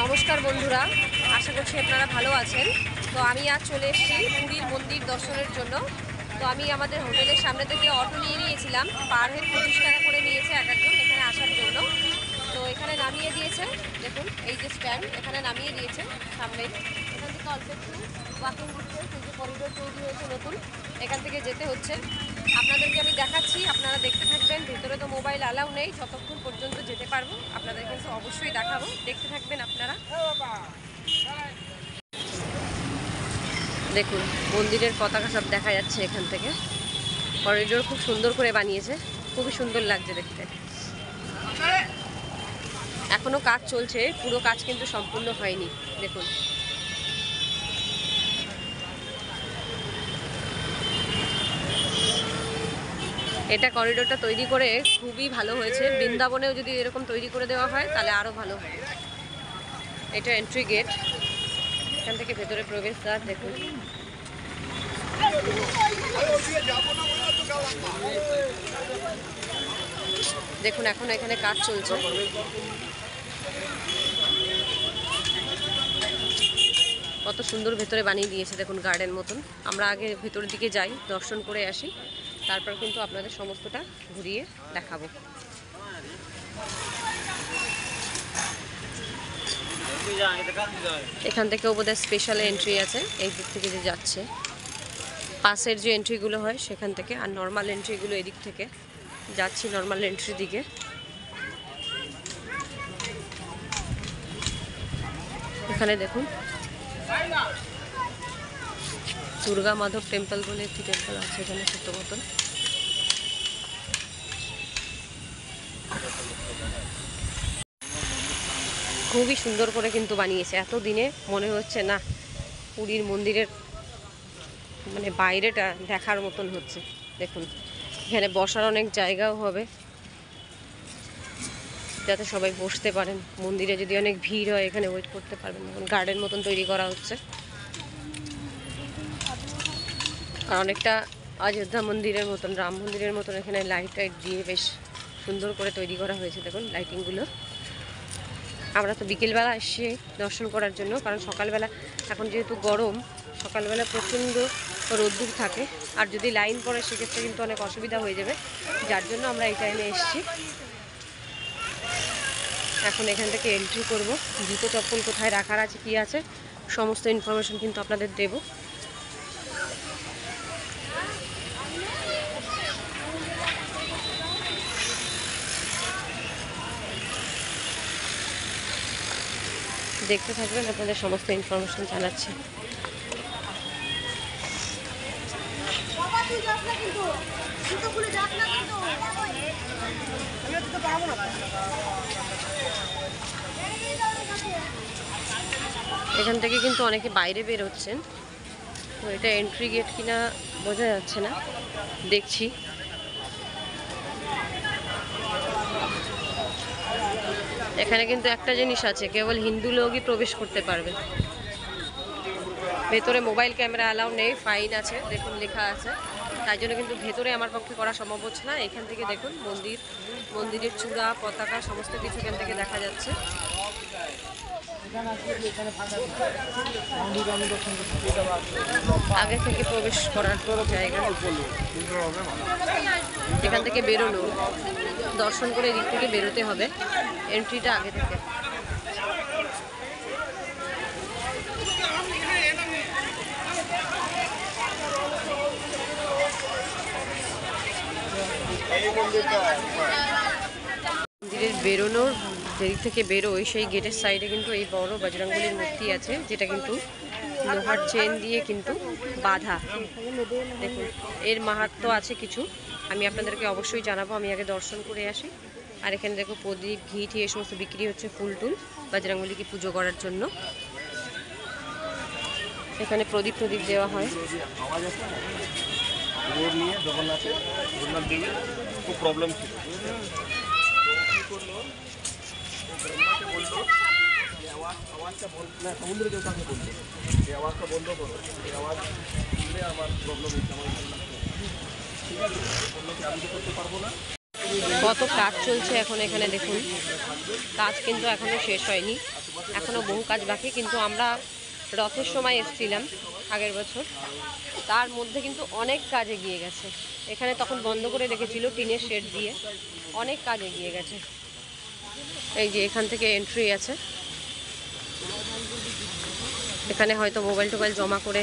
নমস্কার বন্ধুরা, আশা করছি আপনারা ভালো আছেন। তো আমি আজ চলে এসেছি পুরীর মন্দির দর্শনের জন্য। তো আমি আমাদের হোটেলের সামনে থেকে অটো নিয়ে নিয়েছিলাম, পার হেড 25 টাকা করে নিয়েছে এক একজন এখানে আসার জন্য। তো এখানে নামিয়ে দিয়েছে, দেখুন এই যে স্ট্যান্ড, এখানে নামিয়ে দিয়েছে সামনে। এখান থেকে অল্প একটু ওয়াকিং ডিস্টেন্স, এই যে করিডোর তৈরি হয়েছে নতুন, এখান থেকে যেতে হচ্ছে। আপনাদেরকে আমি দেখাচ্ছি, আপনারা দেখতে থাকবেন। ভেতরে তো মোবাইল অ্যালাউ নেই, যতক্ষণ পর্যন্ত যেতে পারবো আপনাদের কিন্তু অবশ্যই দেখাবো, দেখতে থাকবেন আপনারা। দেখুন মন্দিরের পতাকা সব দেখা যাচ্ছে এখান থেকে। করিডোর খুব সুন্দর করে বানিয়েছে, খুবই সুন্দর লাগছে দেখতে। এখনো কাজ চলছে, পুরো কাজ কিন্তু সম্পূর্ণ হয়নি। দেখুন এটা করিডোরটা তৈরি করে খুবই ভালো হয়েছে। বৃন্দাবনেও যদি এরকম তৈরি করে দেওয়া হয় তাহলে আরও ভালো হয়। এটা এন্ট্রি গেট, এখান থেকে ভেতরে প্রবেশদ্বার। দেখুন দেখুন এখন এখানে কাজ চলছে। কত সুন্দর ভেতরে বানিয়ে দিয়েছে দেখুন, গার্ডেন মতন। আমরা আগে ভেতরের দিকে যাই, দর্শন করে আসি, তারপর কিন্তু আপনাদের সমস্তটা ঘুরিয়ে দেখাবো। এখান থেকেও বোধহয় স্পেশাল এন্ট্রি আছে, এই দিক থেকে যে যাচ্ছে পাশের যে এন্ট্রিগুলো হয় সেখান থেকে, আর নর্মাল এন্ট্রিগুলো এদিক থেকে। যাচ্ছি নর্মাল এন্ট্রির দিকে। এখানে দেখুন দুর্গা মাধব টেম্পল বলে একটি টেম্পল আছে এখানে ছোট মতন। খুবই সুন্দর করে কিন্তু বানিয়েছে। এত দিনে মনে হচ্ছে না পুরীর মন্দিরের মানে বাইরেটা দেখার মতন হচ্ছে। দেখুন এখানে বসার অনেক জায়গাও হবে, যাতে সবাই বসতে পারেন। মন্দিরে যদি অনেক ভিড় হয় এখানে ওয়েট করতে পারবেন। গার্ডেন মতন তৈরি করা হচ্ছে, আর অনেকটা অযোধ্যা মন্দিরের মতন, রাম মন্দিরের মতন এখানে লাইট টাইট দিয়ে বেশ সুন্দর করে তৈরি করা হয়েছে। দেখুন লাইটিংগুলো। আমরা তো বিকেলবেলা এসে দর্শন করার জন্য, কারণ সকালবেলা এখন যেহেতু গরম, সকালবেলা প্রচণ্ড রোদ্দুর থাকে, আর যদি লাইন পড়ে সেক্ষেত্রে কিন্তু অনেক অসুবিধা হয়ে যাবে, যার জন্য আমরা এই টাইমে এসেছি। এখন এখান থেকে এন্ট্রি করব। জুতো চপ্পল কোথায় রাখার আছে, কি আছে, সমস্ত ইনফরমেশন কিন্তু আপনাদের দেব। দেখতে থাকবেন, আপনাদের সমস্ত ইনফরমেশন জানাচ্ছি। এখান থেকে কিন্তু অনেকে বাইরে বেরোচ্ছেন, তো এটা এন্ট্রি গেট কিনা বোঝা যাচ্ছে না, দেখছি। এখানে কিন্তু একটা জিনিস আছে, কেবল হিন্দু লোকই প্রবেশ করতে পারবে। ভেতরে মোবাইল ক্যামেরা অ্যালাউ নেই, ফাইন আছে, দেখুন লেখা আছে। তাই জন্য কিন্তু ভেতরে আমার পক্ষে করা সম্ভব হচ্ছে না। এখান থেকে দেখুন মন্দিরের চূড়া, পতাকা সমস্ত কিছু এখান থেকে দেখা যাচ্ছে। আগে থেকে প্রবেশ করার জায়গা, এখান থেকে বেরোনো, দর্শন করে এদিক থেকে বেরোতে হবে। এন্ট্রিটা আগে থেকে। মন্দিরের বেরোনোর যেদিক থেকে বেরোয় সেই গেটের সাইডে কিন্তু এই বড় বজরংবলীর মূর্তি আছে, যেটা কিন্তু লোহার চেন দিয়ে কিন্তু বাঁধা। দেখুন এর মাহাত্ম্য আছে কিছু, আমি আপনাদেরকে অবশ্যই জানাবো। আমি আগে দর্শন করে আসি। আর এখানে দেখো প্রদীপ, ঘি টি এই সমস্ত বিক্রি হচ্ছে, ফুল টুল বজরংবলীকে পুজো করার জন্য। এখানে প্রদীপ দেওয়া হয়। খুব প্রবলেম ছিল, সমুদ্র দেবতাকে বললো এই আওয়াজটা বন্ধ করো, এই আওয়াজ শুনলে আমার প্রবলেম হচ্ছে, আমার ঠিক আছে বললো কি আমি তো করতে পারবো না। কত কাজ চলছে এখন এখানে দেখুন, কাজ কিন্তু এখনো শেষ হয়নি, এখনো বহু কাজ বাকি। কিন্তু আমরা রথের সময় এসেছিলাম আগের বছর, তার মধ্যে কিন্তু অনেক কাজ এগিয়ে গেছে। এখানে তখন বন্ধ করে রেখেছিল টিনের শেড দিয়ে, অনেক কাজ এগিয়ে গেছে। এই যে এখান থেকে এন্ট্রি আছে, এখানে হয়তো মোবাইল টোবাইল জমা করে,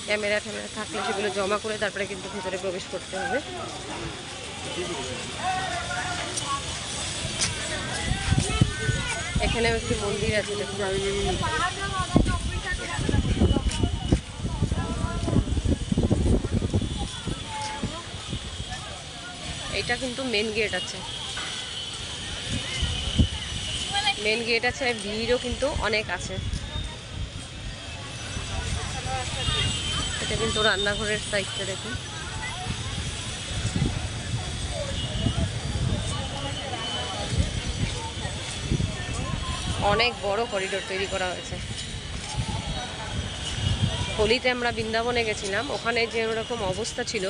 ক্যামেরা ট্যামেরা থাকলে সেগুলো জমা করে তারপরে কিন্তু ভেতরে প্রবেশ করতে হবে। এখানেও একটি মন্দির আছে দেখুন। এটা কিন্তু মেন গেট আছে, মেন গেট আছে, ভিড়ও কিন্তু অনেক আছে। এটা কিন্তু রান্নাঘরের সাইডটা দেখুন। অনেক বড় করিডোর তৈরি করা হয়েছে। হোলিতে আমরা বৃন্দাবনে গেছিলাম, ওখানে যে রকম অবস্থা ছিল,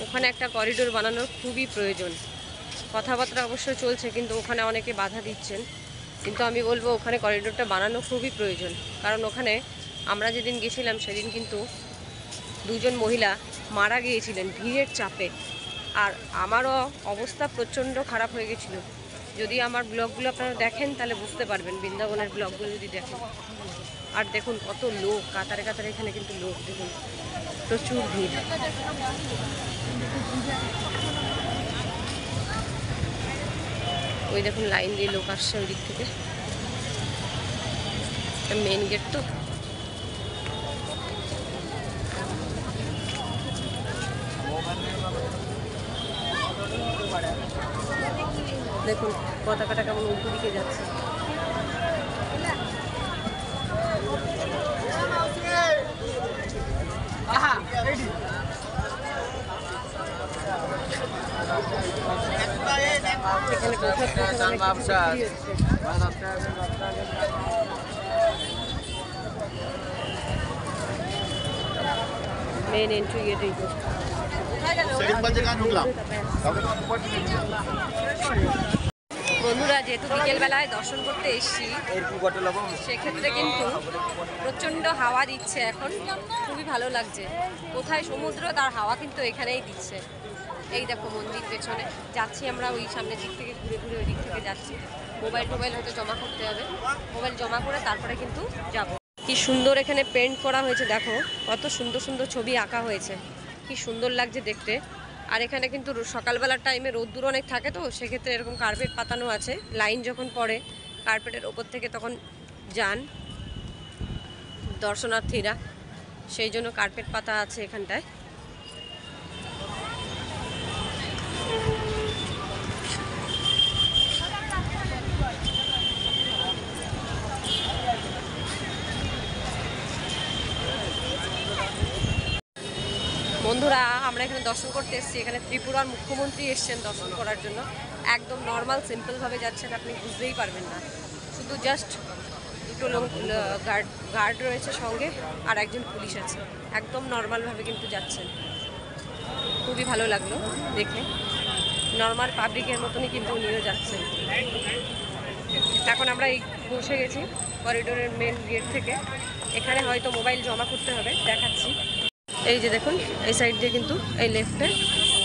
ওখানে একটা করিডোর বানানোর খুবই প্রয়োজন। কথাবার্তা অবশ্য চলছে, কিন্তু ওখানে অনেকে বাধা দিচ্ছেন। কিন্তু আমি বলবো ওখানে করিডোরটা বানানো খুবই প্রয়োজন, কারণ ওখানে আমরা যেদিন গেছিলাম সেদিন কিন্তু 2 জন মহিলা মারা গিয়েছিলেন ভিড়ের চাপে। আর আমারও অবস্থা প্রচণ্ড খারাপ হয়ে গেছিলো। যদি আমার ব্লগগুলো আপনারা দেখেন তাহলে বুঝতে পারবেন, বৃন্দাবনের ব্লগগুলো যদি দেখেন। আর দেখুন কত লোক, কাতারে কাতারে এখানে কিন্তু লোক দেখুন, প্রচুর ভিড়। ওই দেখুন লাইন দিয়ে লোক আসছে ওই দিক থেকে, মেন গেট তো। দেখুন পতাকাটা কেমন উল্টো দিকে যাচ্ছে। এখানে মেন এন্ট্রি গেট এই। বন্ধুরা যেহেতু বিকেলবেলায় দর্শন করতে এসেছি, সেক্ষেত্রে কিন্তু প্রচণ্ড হাওয়া দিচ্ছে এখন, খুবই ভালো লাগছে। কোথায় সমুদ্র, তার হাওয়া কিন্তু এখানেই দিচ্ছে। এই দেখো মন্দির পেছনে, যাচ্ছি আমরা ওই সামনের দিক থেকে ঘুরে ঘুরে ওই দিক থেকে যাচ্ছি। মোবাইল টোবাইল হয়তো জমা করতে হবে, মোবাইল জমা করে তারপরে কিন্তু যাব। কি সুন্দর এখানে পেন্ট করা হয়েছে, দেখো কত সুন্দর সুন্দর ছবি আঁকা হয়েছে, কি সুন্দর লাগছে দেখতে। আর এখানে কিন্তু সকালবেলার টাইমে রোদ্দুর অনেক থাকে, তো সেক্ষেত্রে এরকম কার্পেট পাতানো আছে। লাইন যখন পড়ে কার্পেটের ওপর থেকে তখন যান দর্শনার্থীরা, সেই জন্য কার্পেট পাতা আছে এখানটায়। বন্ধুরা আমরা এখানে দর্শন করতে এসেছি, এখানে ত্রিপুরার মুখ্যমন্ত্রী এসছেন দর্শন করার জন্য। একদম নর্মাল সিম্পলভাবে যাচ্ছেন, আপনি বুঝতেই পারবেন না। শুধু জাস্ট 2টো লোক গার্ড রয়েছে সঙ্গে, আর একজন পুলিশ আছে। একদম নর্মালভাবে কিন্তু যাচ্ছেন, খুবই ভালো লাগলো দেখে। নর্মাল পাবলিকের মতনই কিন্তু উনিও যাচ্ছেন। এখন আমরা এই বসে গেছি করিডোরের মেন গেট থেকে, এখানে হয়তো মোবাইল জমা করতে হবে, দেখাচ্ছি। এই যে দেখুন এই সাইড দিয়ে কিন্তু এই লেফটে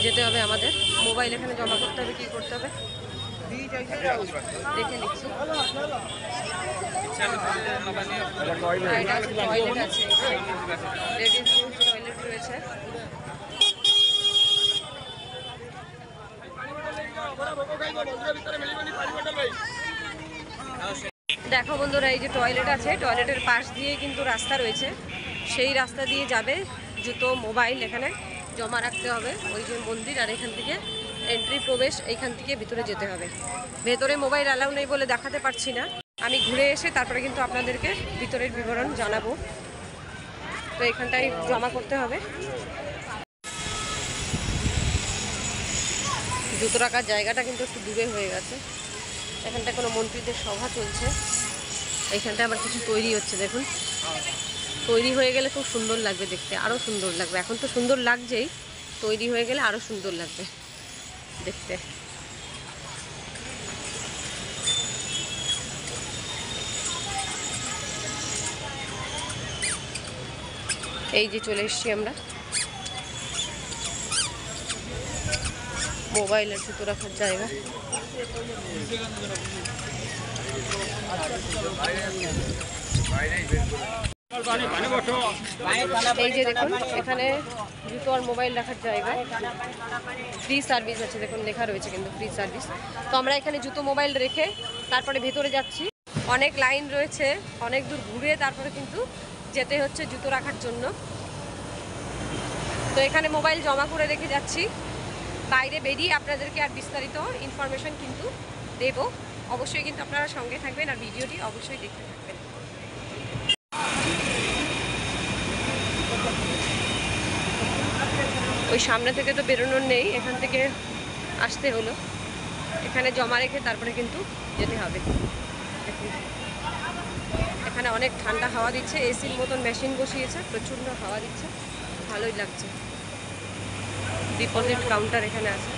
যেতে হবে আমাদের, মোবাইল এখানে জমা করতে হবে। কি করতে হবে দেখে নিচ্ছি। টয়লেট আছে, লেডিস টয়লেট রয়েছে। দেখো বন্ধুরা এই যে টয়লেট আছে, টয়লেটের পাশ দিয়ে কিন্তু রাস্তা রয়েছে, সেই রাস্তা দিয়ে যাবে। জুতো মোবাইল এখানে জমা রাখতে হবে, ওই যে মন্দির, আর এখান থেকে এন্ট্রি প্রবেশ, এইখান থেকে ভিতরে যেতে হবে। ভেতরে মোবাইল অ্যালাউ নেই বলে দেখাতে পারছি না, আমি ঘুরে এসে তারপরে কিন্তু আপনাদেরকে ভিতরের বিবরণ জানাবো। তো এখানটায় জমা করতে হবে। জুতো রাখার জায়গাটা কিন্তু একটু দূরে হয়ে গেছে। এখানটা কোনো মন্ত্রীদের সভা চলছে, এইখানটা আবার কিছু তৈরি হচ্ছে। দেখুন তৈরি হয়ে গেলে খুব সুন্দর লাগবে দেখতে, আরও সুন্দর লাগবে। এখন তো সুন্দর লাগছেই, তৈরি হয়ে গেলে আরও সুন্দর লাগবে দেখতে। এই যে চলে এসেছি আমরা, মোবাইল আর জুতো রাখার জায়গা। এই যে দেখুন এখানে জুতো আর মোবাইল রাখার জায়গা, ফ্রি সার্ভিস আছে, দেখুন লেখা রয়েছে কিন্তু ফ্রি সার্ভিস। তো আমরা এখানে জুতো মোবাইল রেখে তারপরে ভেতরে যাচ্ছি। অনেক লাইন রয়েছে, অনেক দূর ঘুরে তারপরে কিন্তু যেতে হচ্ছে জুতো রাখার জন্য। তো এখানে মোবাইল জমা করে রেখে যাচ্ছি, বাইরে বেরিয়ে আপনাদেরকে আর বিস্তারিত ইনফরমেশন কিন্তু দেব। অবশ্যই কিন্তু আপনারা সঙ্গে থাকবেন আর ভিডিওটি অবশ্যই দেখতে থাকবেন। ওই সামনে থেকে তো বেরোনোর নেই, এখান থেকে আসতে হলো, এখানে জমা রেখে তারপরে কিন্তু যেতে হবে। দেখুন এখানে অনেক ঠান্ডা হাওয়া দিচ্ছে, এসির মতন মেশিন বসিয়েছে, প্রচণ্ড হাওয়া দিচ্ছে, ভালোই লাগছে। ডিপোজিট কাউন্টার এখানে আছে।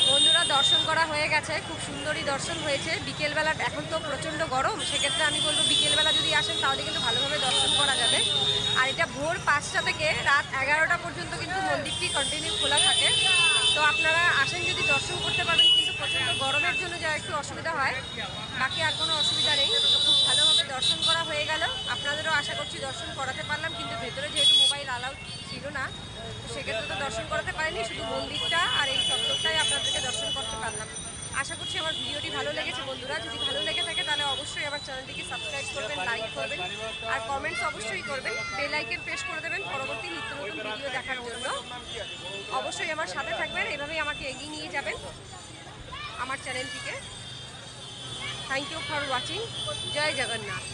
বন্ধুরা দর্শন করা হয়ে গেছে, খুব সুন্দরই দর্শন হয়েছে। বিকেলবেলা, এখন তো প্রচণ্ড গরম, সেক্ষেত্রে আমি বলবো বিকেলবেলা যদি আসেন তাহলে কিন্তু ভালোভাবে দর্শন করা যাবে। আর এটা ভোর 5টা থেকে রাত 11টা পর্যন্ত কিন্তু মন্দিরটি কন্টিনিউ খোলা থাকে। তো আপনারা আসেন যদি দর্শন করতে পারবেন, কিন্তু প্রচণ্ড গরমের জন্য যা একটু অসুবিধা হয়, বাকি আর কোনো অসুবিধা নেই। তো খুব ভালোভাবে দর্শন করা হয়ে গেল, আপনাদেরও আশা করছি দর্শন করাতে পারলাম। কিন্তু ভেতরে যেহেতু মোবাইল অ্যালাউড ছিল না, তো সেক্ষেত্রে তো দর্শন করাতে পারিনি, শুধু মন্দিরটা আর এই চত্বরটাই আপনাদেরকে দর্শন করতে পারলাম। আশা করছি আমার ভিডিওটি ভালো লেগেছে বন্ধুরা। যদি ভালো লেগে থাকে তাহলে অবশ্যই আমার চ্যানেলটিকে সাবস্ক্রাইব করবেন, লাইক করবেন আর কমেন্টস অবশ্যই করবেন। বেল আইকন প্রেস করে দেবেন পরবর্তী নিত্য নতুন ভিডিও দেখার জন্য। অবশ্যই আমার সাথে থাকবেন, এভাবেই আমাকে এগিয়ে নিয়ে যাবেন আমার চ্যানেলটিকে। Thank you for watching. জয় জগন্নাথ।